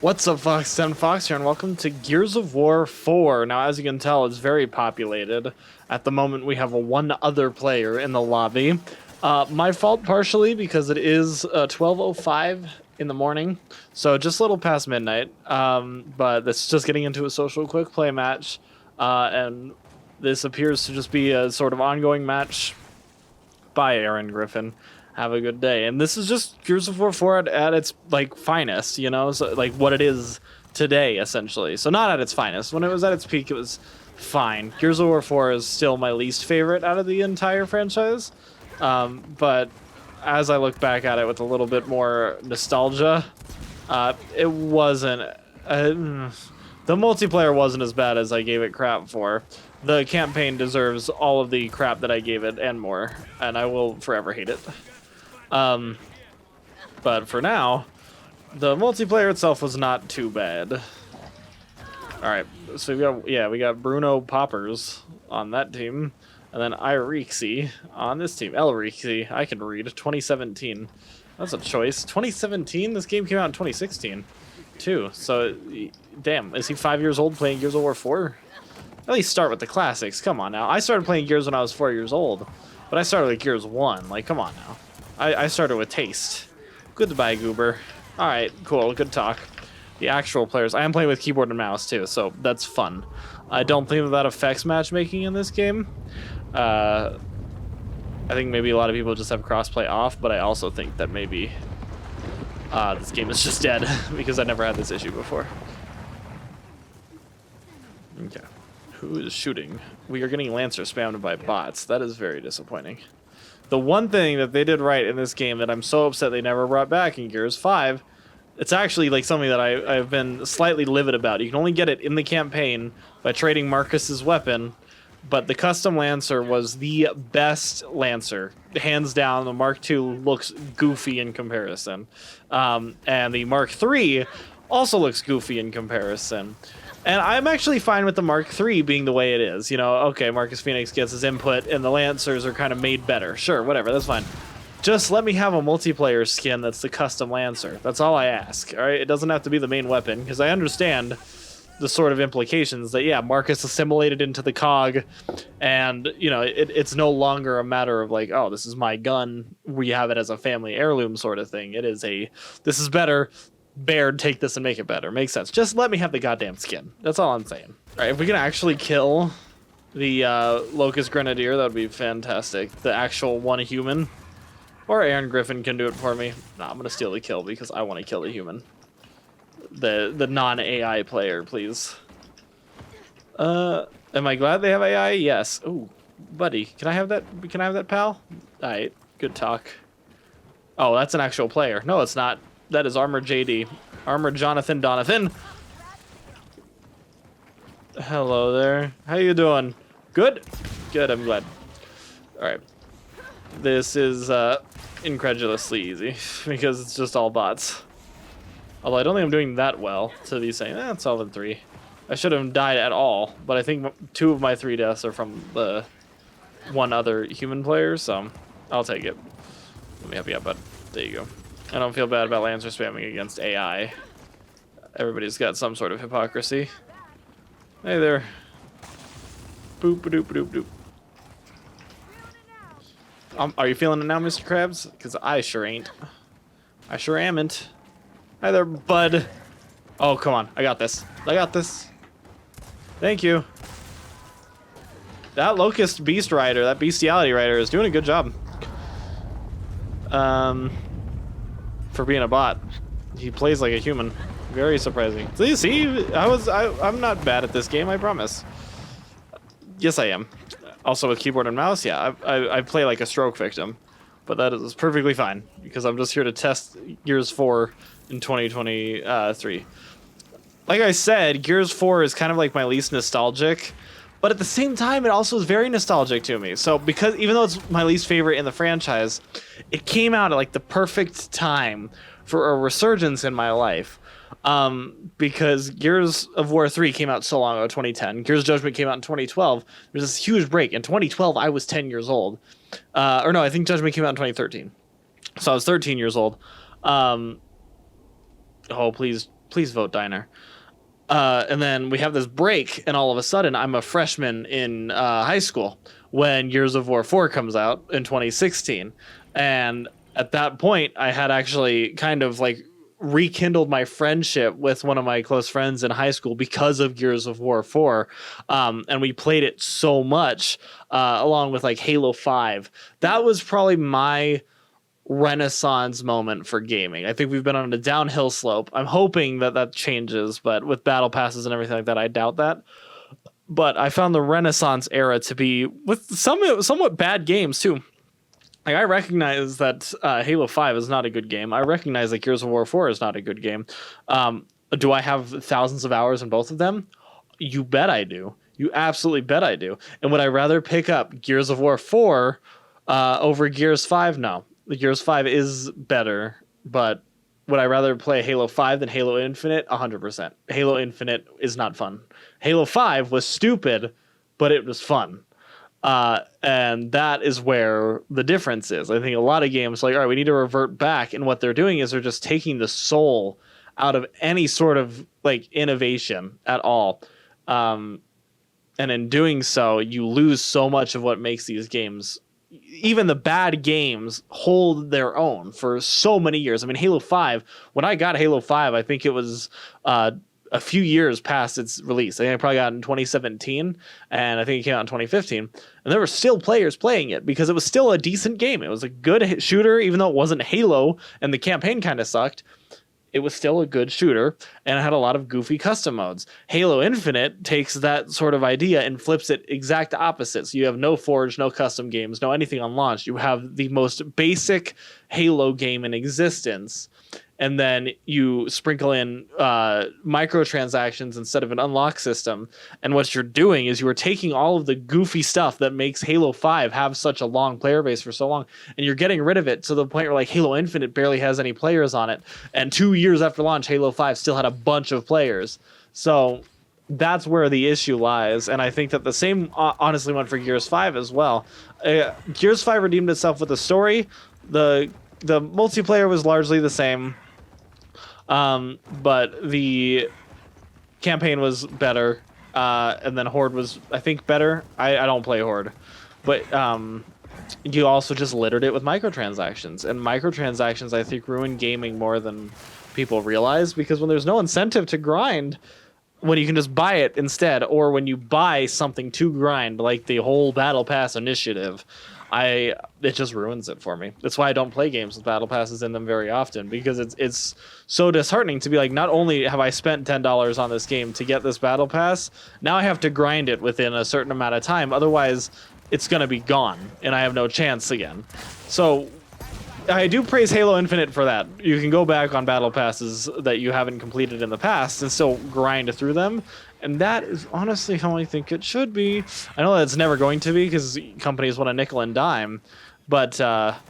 What's up, Fox? 7 Fox here, and welcome to Gears of War 4. Now, as you can tell, it's very populated. At the moment, we have one other player in the lobby. My fault partially because it is 12:05 in the morning, so just a little past midnight. But this is just getting into a social quick play match, and this appears to just be a sort of ongoing match by Aaron Griffin. Have a good day. And this is just Gears of War 4 at its like finest, you know, so like what it is today essentially. So not at its finest. When it was at its peak, it was fine. Gears of War 4 is still my least favorite out of the entire franchise. But as I look back at it with a little bit more nostalgia, it wasn't. The multiplayer wasn't as bad as I gave it crap for. The campaign deserves all of the crap that I gave it and more, and I will forever hate it. But for now, the multiplayer itself was not too bad. All right, so we got Bruno Poppers on that team, and then Irixi on this team. Elrixi, I can read. 2017. That's a choice. 2017. This game came out in 2016, too. So, damn, is he 5 years old playing Gears of War 4? At least start with the classics. Come on now. I started playing Gears when I was 4 years old, but I started with Gears 1. Like, come on now. I started with taste. Goodbye, Goober. All right, cool. Good talk. The actual players. I am playing with keyboard and mouse, too, so that's fun. I don't think that affects matchmaking in this game. I think maybe a lot of people just have crossplay off, but I also think that maybe this game is just dead because I never had this issue before. Okay. Who is shooting? We are getting Lancer spammed by bots. That is very disappointing. The one thing that they did right in this game that I'm so upset they never brought back in Gears 5, it's actually like something that I've been slightly livid about. You can only get it in the campaign by trading Marcus's weapon, but the custom Lancer was the best Lancer. Hands down, the Mark II looks goofy in comparison. And the Mark III also looks goofy in comparison. And I'm actually fine with the Mark III being the way it is. You know, okay, Marcus Phoenix gets his input, and the Lancers are kind of made better. Sure, whatever, that's fine. Just let me have a multiplayer skin that's the custom Lancer. That's all I ask, all right? It doesn't have to be the main weapon, because I understand the sort of implications that, yeah, Marcus assimilated into the cog, and, you know, it's no longer a matter of like, oh, this is my gun, we have it as a family heirloom sort of thing. It is this is better. Baird, take this and make it better. Makes sense. Just let me have the goddamn skin. That's all I'm saying. All right, if we can actually kill the Locust Grenadier, that would be fantastic. The actual one human. Or Aaron Griffin can do it for me. No, I'm going to steal the kill because I want to kill the human. The non-AI player, please. Am I glad they have AI? Yes. Ooh, buddy. Can I have that? Can I have that, pal? All right, good talk. Oh, that's an actual player. No, it's not. That is Armor JD. Armor Jonathan Donathan. Hello there. How you doing? Good? Good, I'm glad. Alright. This is incredulously easy because it's just all bots. Although I don't think I'm doing that well to be saying, it's all in 3. I should have died at all, but I think 2 of my 3 deaths are from the one other human player, so I'll take it. Let me help you out, bud. There you go. I don't feel bad about Lancer spamming against AI. Everybody's got some sort of hypocrisy. Hey there. Boop, ba-doop, ba-doop, doop. Are you feeling it now, Mr. Krabs? Because I sure ain't. I sure amn't. Hi there, bud. Oh, come on. I got this. I got this. Thank you. That Locust Beast Rider, that Bestiality Rider is doing a good job. For being a bot. He plays like a human. Very surprising. So you see, I'm not bad at this game, I promise. Yes, I am. Also with keyboard and mouse, yeah, I play like a stroke victim. But that is perfectly fine, because I'm just here to test Gears 4 in 2023. Like I said, Gears 4 is kind of like my least nostalgic, but at the same time, it also is very nostalgic to me. So because even though it's my least favorite in the franchise, it came out at like the perfect time for a resurgence in my life. Because Gears of War 3 came out so long ago, 2010. Gears Judgment came out in 2012. There's this huge break. In 2012, I was 10 years old. Or no, I think Judgment came out in 2013. So I was 13 years old. Oh, please Please vote Diner. And then we have this break, and all of a sudden, I'm a freshman in high school when Gears of War 4 comes out in 2016. And at that point, I had actually kind of like rekindled my friendship with one of my close friends in high school because of Gears of War 4. And we played it so much, along with like Halo 5. That was probably my renaissance moment for gaming. I think we've been on a downhill slope. I'm hoping that changes, but with battle passes and everything like that, I doubt that. But I found the Renaissance era to be with somewhat bad games too. Like, I recognize that Halo 5 is not a good game. I recognize that Gears of War 4 is not a good game. Do I have thousands of hours in both of them? You bet I do. You absolutely bet I do. And would I rather pick up Gears of War 4 over Gears 5? No. The Gears 5 is better, but would I rather play Halo 5 than Halo Infinite? 100%. Halo Infinite is not fun. Halo 5 was stupid, but it was fun. And that is where the difference is. I think a lot of games like, all right, we need to revert back, and what they're doing is they're just taking the soul out of any sort of like innovation at all. And in doing so, you lose so much of what makes these games, even the bad games, hold their own for so many years. I mean, Halo 5, when I got Halo 5, I think it was a few years past its release. I think I probably got it in 2017, and I think it came out in 2015. And there were still players playing it because it was still a decent game. It was a good shooter, even though it wasn't Halo and the campaign kind of sucked. It was still a good shooter, and it had a lot of goofy custom modes. Halo Infinite takes that sort of idea and flips it exact opposite. So you have no Forge, no custom games, no anything on launch. You have the most basic Halo game in existence, and then you sprinkle in microtransactions instead of an unlock system. And what you're doing is you are taking all of the goofy stuff that makes Halo 5 have such a long player base for so long, and you're getting rid of it to the point where like Halo Infinite barely has any players on it. And 2 years after launch, Halo 5 still had a bunch of players. So that's where the issue lies. And I think that the same honestly went for Gears 5 as well. Gears 5 redeemed itself with the story. The multiplayer was largely the same. But the campaign was better, and then Horde was, I think, better. I don't play Horde, but you also just littered it with microtransactions, and microtransactions, I think, ruin gaming more than people realize, because when there's no incentive to grind, when you can just buy it instead, or when you buy something to grind, like the whole Battle Pass initiative, it just ruins it for me. That's why I don't play games with battle passes in them very often, because it's so disheartening to be like, not only have I spent $10 on this game to get this battle pass, now I have to grind it within a certain amount of time, otherwise it's gonna be gone and I have no chance again. So I do praise Halo Infinite for that. You can go back on battle passes that you haven't completed in the past and still grind through them. And that is honestly how I think it should be. I know that it's never going to be because companies want a nickel and dime. But, God,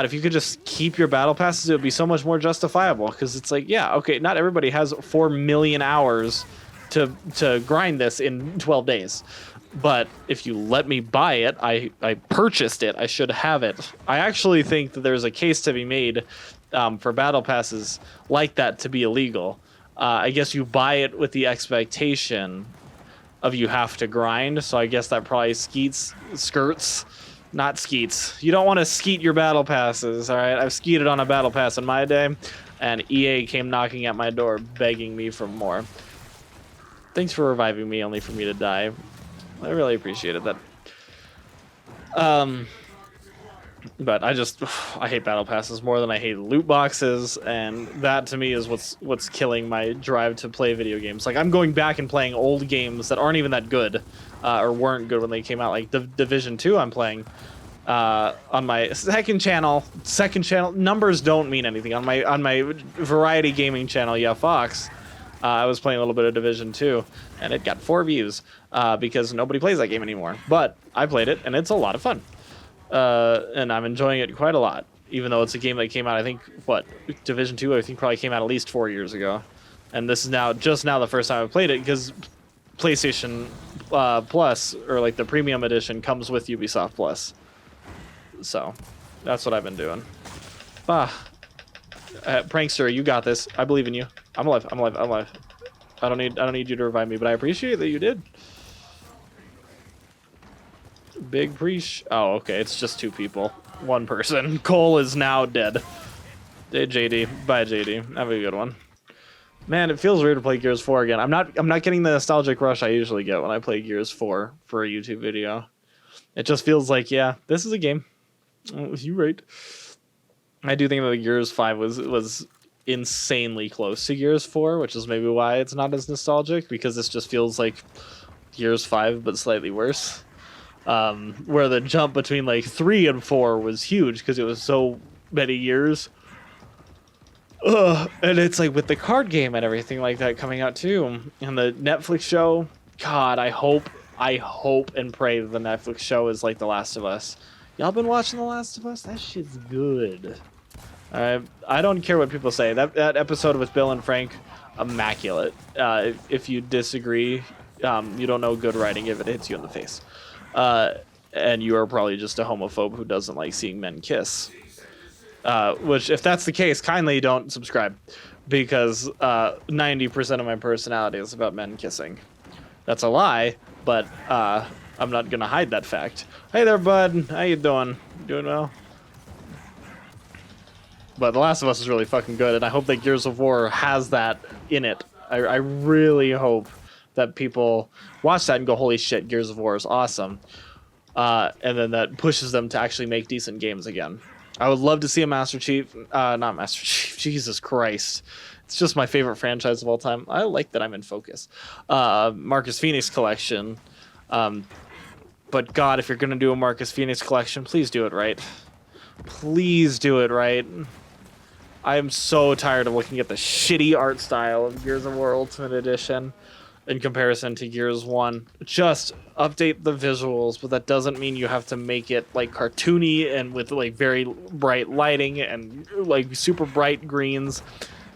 if you could just keep your battle passes, it would be so much more justifiable. Because it's like, yeah, okay, not everybody has 4 million hours to grind this in 12 days. But if you let me buy it, I purchased it, I should have it. I actually think that there's a case to be made for battle passes like that to be illegal. I guess you buy it with the expectation of you have to grind, so I guess that probably skirts, not skeets. You don't want to skeet your battle passes, all right? I've skeeted on a battle pass in my day, and EA came knocking at my door begging me for more. Thanks for reviving me, only for me to die. I really appreciated that. But I hate battle passes more than I hate loot boxes, and that to me is what's killing my drive to play video games. Like, I'm going back and playing old games that aren't even that good, or weren't good when they came out. Like the Division 2 I'm playing on my second channel. Numbers don't mean anything. On my variety gaming channel, yeah, Fox. I was playing a little bit of Division 2, and it got 4 views because nobody plays that game anymore. But I played it, and it's a lot of fun. And I'm enjoying it quite a lot, even though it's a game that came out, I think, Division 2, I think probably came out at least 4 years ago. And this is just now the first time I played it, because PlayStation Plus, or like the Premium Edition, comes with Ubisoft Plus. So, that's what I've been doing. Prankster, you got this. I believe in you. I'm alive. I'm alive. I'm alive. I don't need you to revive me, but I appreciate that you did. Big preach. Oh, okay. It's just 2 people. 1 person. Cole is now dead. Hey, JD. Bye, JD. Have a good one. Man, it feels weird to play Gears 4 again. I'm not getting the nostalgic rush I usually get when I play Gears 4 for a YouTube video. It just feels like, yeah, this is a game. Oh, you're right. I do think that the Gears 5 was insanely close to Gears 4, which is maybe why it's not as nostalgic, because this just feels like Gears 5 but slightly worse. Where the jump between like 3 and 4 was huge because it was so many years. And it's like with the card game and everything like that coming out too, and the Netflix show. God, I hope and pray that the Netflix show is like The Last of Us. Y'all been watching The Last of Us? That shit's good. I don't care what people say. That episode with Bill and Frank, immaculate. If you disagree, you don't know good writing if it hits you in the face. And you are probably just a homophobe who doesn't like seeing men kiss. Which, if that's the case, kindly don't subscribe, because 90% of my personality is about men kissing. That's a lie, but I'm not gonna hide that fact. Hey there, bud. How you doing? Doing well? But The Last of Us is really fucking good, and I hope that Gears of War has that in it. I really hope that people watch that and go, holy shit, Gears of War is awesome. And then that pushes them to actually make decent games again. I would love to see a Master Chief, not Master Chief, Jesus Christ. It's just my favorite franchise of all time. I like that I'm in focus. Marcus Phoenix collection. But God, if you're going to do a Marcus Phoenix collection, please do it right. Please do it right. I am so tired of looking at the shitty art style of Gears of War Ultimate Edition in comparison to Gears 1. Just update the visuals, but that doesn't mean you have to make it like cartoony and with like very bright lighting and like super bright greens.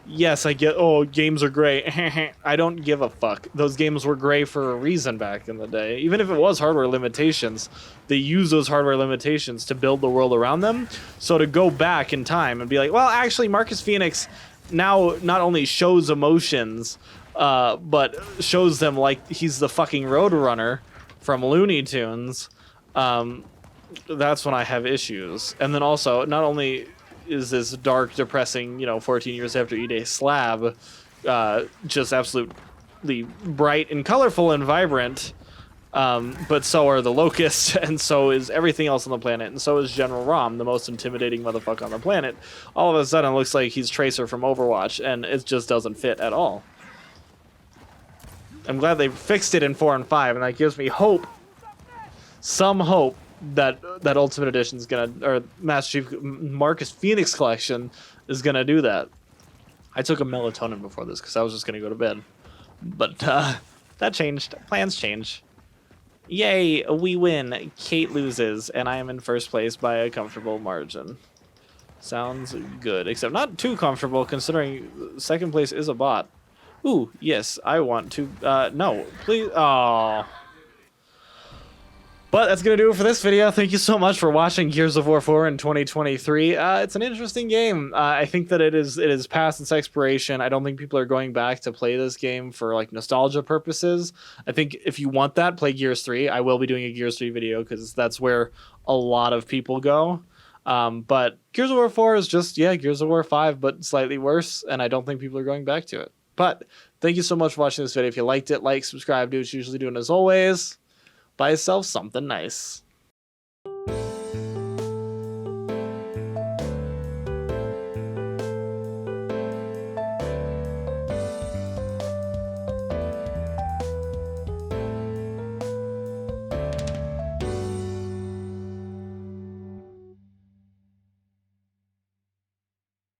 Yes, I get, oh, games are gray. I don't give a fuck. Those games were gray for a reason back in the day. Even if it was hardware limitations, they use those hardware limitations to build the world around them. So to go back in time and be like, well, actually, Marcus Phoenix now not only shows emotions, but shows them like he's the fucking Roadrunner from Looney Tunes. That's when I have issues. And then also, not only is this dark, depressing, 14 years after E-Day slab, just absolutely bright and colorful and vibrant, but so are the locusts, and so is everything else on the planet, and so is General Rom, the most intimidating motherfucker on the planet. All of a sudden, it looks like he's Tracer from Overwatch, and it just doesn't fit at all. I'm glad they fixed it in 4 and 5, and that gives me hope, some hope, that Ultimate Edition is gonna, or Master Chief Marcus Phoenix collection is gonna do that. I took a melatonin before this because I was just gonna go to bed, but that changed. Plans change. Yay, we win. Kate loses, and I am in first place by a comfortable margin. Sounds good, except not too comfortable considering second place is a bot. Ooh, yes, I want to. No, please. Oh. But that's going to do it for this video. Thank you so much for watching Gears of War 4 in 2023. It's an interesting game. I think that it is past its expiration. I don't think people are going back to play this game for like nostalgia purposes. I think if you want that, play Gears 3. I will be doing a Gears 3 video because that's where a lot of people go. But Gears of War 4 is just, yeah, Gears of War 5, but slightly worse. And I don't think people are going back to it. But thank you so much for watching this video. If you liked it, like, subscribe, do what you usually do. And as always, buy yourself something nice.